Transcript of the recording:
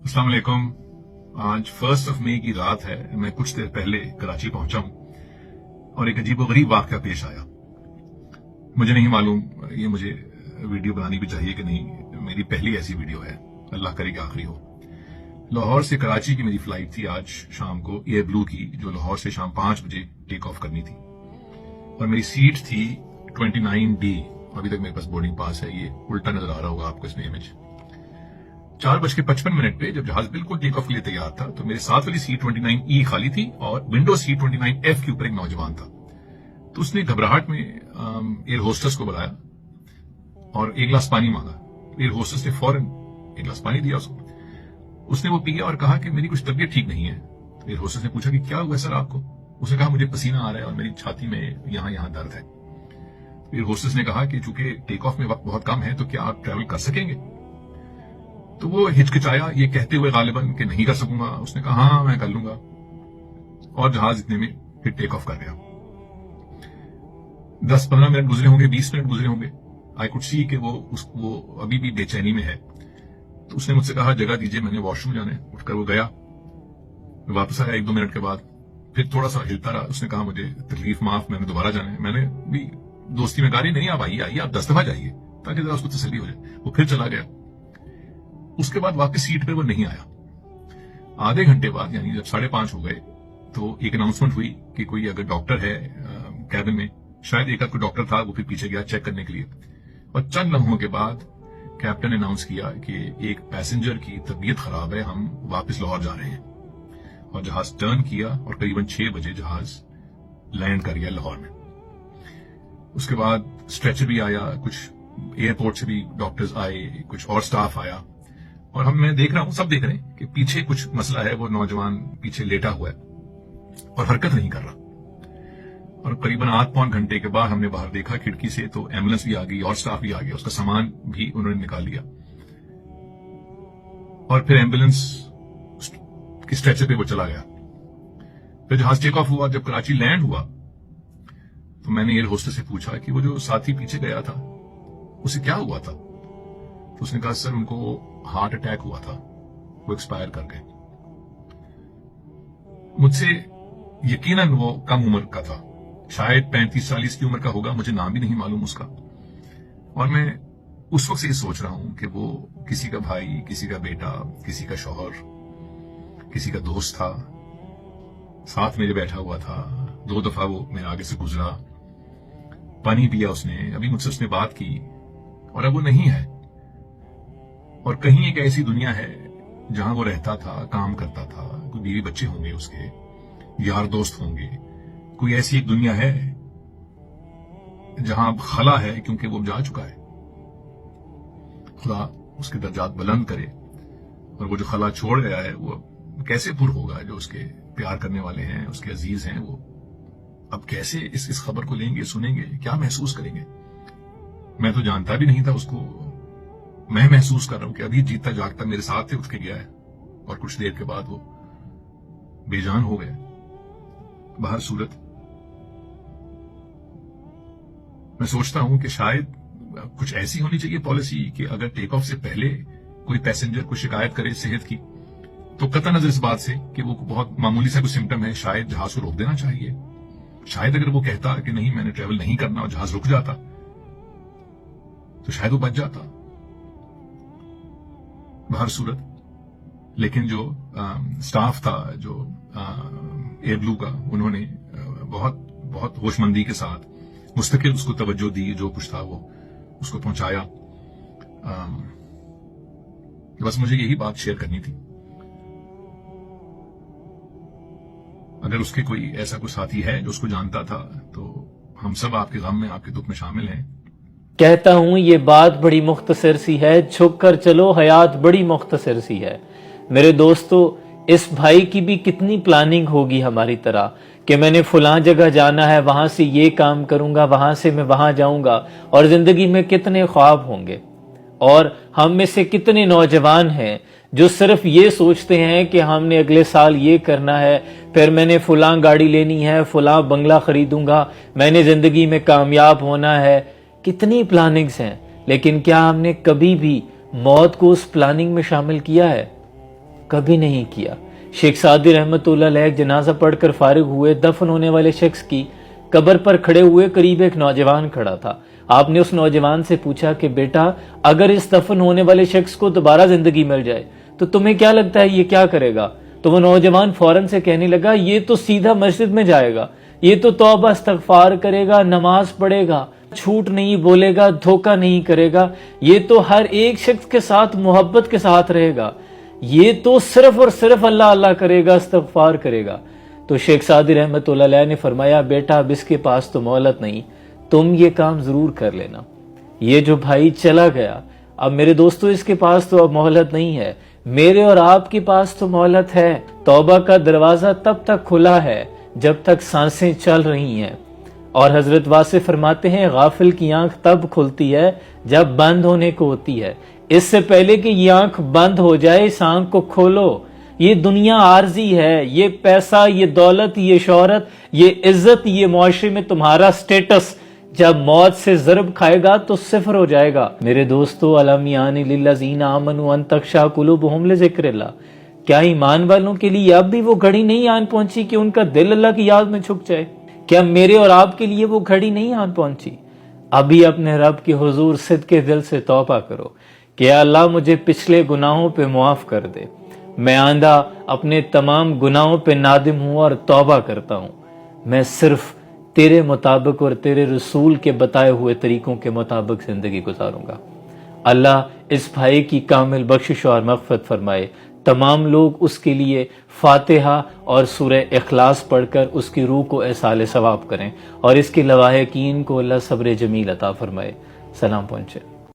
अस्सलाम वालेकुम। आज 1 मई की रात है। मैं कुछ देर पहले कराची पहुंचा हूं और एक अजीबोगरीब वाकया पेश आया। मुझे नहीं मालूम ये मुझे वीडियो बनानी भी चाहिए कि नहीं। मेरी पहली ऐसी वीडियो है, अल्लाह करे कि आखिरी हो। लाहौर से कराची की मेरी फ्लाइट थी आज शाम को, एयर ब्लू की, जो लाहौर से शाम 5 बजे टेक ऑफ करनी थी और मेरी सीट थी 29D। अभी तक मेरे पास बोर्डिंग पास है, ये उल्टा नजर आ रहा होगा आपको इसमें इमेज। 4:55 पे जब जहाज बिल्कुल टेक ऑफ के लिए तैयार था तो मेरे साथ वाली सीट 29E खाली थी और विंडो सीट 29F के ऊपर एक नौजवान था। तो उसने घबराहट में एयर होस्टेस को बुलाया और एक गिलास पानी मांगा। एयर होस्टेस ने फौरन एक गिलास पानी दिया उसको। उसने वो पिया और कहा कि मेरी कुछ तबीयत ठीक नहीं है। तो एयर होस्टेस ने पूछा कि क्या हुआ सर आपको? उसने कहा मुझे पसीना आ रहा है और मेरी छाती में यहां दर्द है। एयर होस्टेस ने कहा कि चूंकि टेक ऑफ में वक्त बहुत कम है तो क्या आप ट्रैवल कर सकेंगे? तो वो हिचकिचाया ये कहते हुए गालिबन कि नहीं कर सकूंगा। उसने कहा हाँ मैं कर लूंगा और जहाज इतने में फिर टेक ऑफ कर गया। 10-15 मिनट गुजरे होंगे, 20 मिनट गुजरे होंगे। आई कुड सी कि वो अभी भी बेचैनी में है। तो उसने मुझसे कहा जगह दीजिए, मैंने वॉशरूम जाना है। उठकर वो गया, वापस आया 1-2 मिनट के बाद, फिर थोड़ा सा हिलता रहा। उसने कहा मुझे तकलीफ माफ, मैंने दोबारा जाना है। मैंने भी दोस्ती में कहा नहीं आप आइए आप 10 दफा जाइए ताकि जरा उसको तसल्ली हो जाए। वो फिर चला गया। उसके बाद वापस सीट पे वो नहीं आया। आधे घंटे बाद यानी जब 5:30 हो गए तो एक अनाउंसमेंट हुई कि कोई अगर डॉक्टर है कैबिन में, शायद एक कोई डॉक्टर था, वो फिर पीछे गया चेक करने के लिए। और चंद लम्हों के बाद कैप्टन ने अनाउंस किया कि एक पैसेंजर की तबीयत खराब है, हम वापस लाहौर जा रहे हैं। और जहाज टर्न किया और करीबन 6 बजे जहाज लैंड कर गया लाहौर में। उसके बाद स्ट्रेचर भी आया, कुछ एयरपोर्ट से भी डॉक्टर्स आए, कुछ और स्टाफ आया और मैं देख रहा हूं, सब देख रहे हैं कि पीछे कुछ मसला है। वो नौजवान पीछे लेटा हुआ है और हरकत नहीं कर रहा। और करीबन 8-9 घंटे के बाद हमने बाहर देखा खिड़की से तो एम्बुलेंस भी आ गई और स्टाफ भी आ गया, उसका सामान भी उन्होंने निकाल लिया। और फिर एम्बुलेंस की स्ट्रेचर पे वो चला गया। फिर जहाज टेक ऑफ हुआ, जब कराची लैंड हुआ तो मैंने एयर होस्टेस से पूछा कि वो जो साथी पीछे गया था उसे क्या हुआ था? तो उसने कहा सर उनको हार्ट अटैक हुआ था, वो एक्सपायर कर गए। मुझसे यकीनन वो कम उम्र का था, शायद 35-40 की उम्र का होगा, मुझे नाम भी नहीं मालूम उसका। और मैं उस वक्त से ये सोच रहा हूं कि वो किसी का भाई, किसी का बेटा, किसी का शौहर, किसी का दोस्त था, साथ मेरे बैठा हुआ था। 2 दफा वो मेरे आगे से गुजरा, पानी पिया उसने, अभी मुझसे उसने बात की और अब वो नहीं है। और कहीं एक ऐसी दुनिया है जहां वो रहता था, काम करता था, कोई बीवी बच्चे होंगे उसके, यार दोस्त होंगे। कोई ऐसी एक दुनिया है जहां अब खला है क्योंकि वो जा चुका है। खुदा उसके दर्जात बुलंद करे। और वो जो खला छोड़ गया है वो कैसे पुर होगा, जो उसके प्यार करने वाले हैं, उसके अजीज हैं, वो अब कैसे इस खबर को लेंगे, सुनेंगे, क्या महसूस करेंगे? मैं तो जानता भी नहीं था उसको। मैं महसूस कर रहा हूं कि अभी जीता जागता मेरे साथ से उठ के गया है और कुछ देर के बाद वो बेजान हो गया। बाहर सूरत, मैं सोचता हूं कि शायद कुछ ऐसी होनी चाहिए पॉलिसी कि अगर टेक ऑफ से पहले कोई पैसेंजर को शिकायत करे सेहत की तो कतई नजर इस बात से कि वो बहुत मामूली सा कोई सिम्टम है, शायद जहाज को रोक देना चाहिए। शायद अगर वो कहता कि नहीं मैंने ट्रेवल नहीं करना और जहाज रुक जाता तो शायद वो बच जाता। बाहर सूरत, लेकिन जो स्टाफ था जो एयर ब्लू का, उन्होंने बहुत बहुत होशमंदी के साथ मुस्तकिल उसको तवज्जो दी, जो कुछ था वो उसको पहुंचाया। बस मुझे यही बात शेयर करनी थी। अगर उसके कोई ऐसा कोई साथी है जो उसको जानता था तो हम सब आपके गम में, आपके दुख में शामिल हैं। कहता हूं ये बात बड़ी मुख्तसर सी है, झुक कर चलो हयात बड़ी मुख्तसर सी है। मेरे दोस्तों, इस भाई की भी कितनी प्लानिंग होगी हमारी तरह कि मैंने फलां जगह जाना है, वहां से ये काम करूंगा, वहां से मैं वहां जाऊंगा। और जिंदगी में कितने ख्वाब होंगे। और हम में से कितने नौजवान हैं जो सिर्फ ये सोचते हैं कि हमने अगले साल ये करना है, फिर मैंने फलां गाड़ी लेनी है, फलां बंगला खरीदूंगा, मैंने जिंदगी में कामयाब होना है। कितनी प्लानिंग्स हैं, लेकिन क्या हमने कभी भी मौत को उस प्लानिंग में शामिल किया है? کبھی نہیں کیا۔ شیخ سعدی رحمت اللہ علیہ جنازہ پڑھ کر فارغ ہوئے، دفن ہونے والے شخص کی قبر پر کھڑے ہوئے، قریب ایک نوجوان کھڑا تھا۔ آپ نے اس نوجوان سے پوچھا کہ بیٹا اگر اس دفن ہونے والے شخص کو دوبارہ زندگی مل جائے تو تمہیں کیا لگتا ہے یہ کیا کرے گا؟ تو وہ نوجوان فوراً سے کہنے لگا یہ تو سیدھا مسجد میں جائے گا، یہ تو توبہ استغفار کرے گا، نماز پڑھے گا، جھوٹ نہیں بولے گا، دھوکہ نہیں کرے گا، یہ تو ہر ایک شخص کے ساتھ محبت کے ساتھ رہے گا، یہ تو صرف اور صرف اللہ اللہ کرے گا، استغفار کرے گا۔ تو شیخ سعدی رحمت اللہ علیہ نے فرمایا بیٹا اب اس کے پاس تو مہلت نہیں، تم یہ کام ضرور کر لینا۔ یہ جو بھائی چلا گیا، اب میرے دوستو اس کے پاس تو اب مہلت نہیں ہے، میرے اور آپ کے پاس تو مہلت ہے۔ توبہ کا دروازہ تب تک کھلا ہے جب تک سانسیں چل رہی ہیں، اور حضرت واسع فرماتے ہیں غافل کی آنکھ تب کھلتی ہے جب بند ہونے کو ہوتی ہے، اس سے پہلے کہ یہ آنکھ بند ہو جائے اس آنکھ کو کھولو۔ یہ دنیا عارضی ہے، یہ پیسہ، یہ دولت، یہ شہرت، یہ عزت، یہ معاشرے میں تمہارا سٹیٹس جب موت سے ضرب کھائے گا تو صفر ہو جائے گا۔ میرے دوستو الم یعن للذین آمنوا ان تخشع قلوبہم لذکر اللہ، کیا ایمان والوں کے لیے اب بھی وہ گھڑی نہیں آن پہنچی کہ ان کا دل اللہ کی یاد میں چھک جائے؟ کیا میرے اور آپ کے لیے وہ گھڑی نہیں آن پہنچی؟ ابھی اپنے رب کے حضور صدقے دل سے توبہ کرو کہ اللہ مجھے پچھلے گناہوں پہ معاف کر دے، میں آئندہ اپنے تمام گناہوں پہ نادم ہوں اور توبہ کرتا ہوں، میں صرف تیرے مطابق اور تیرے رسول کے بتائے ہوئے طریقوں کے مطابق زندگی گزاروں گا۔ اللہ اس بھائی کی کامل بخشش اور مغفرت فرمائے۔ تمام لوگ اس کے لیے فاتحہ اور سورہ اخلاص پڑھ کر اس کی روح کو ایصال ثواب کریں، اور اس کے لواحقین کو اللہ صبر جمیل عطا فرمائے۔ سلام پہنچے۔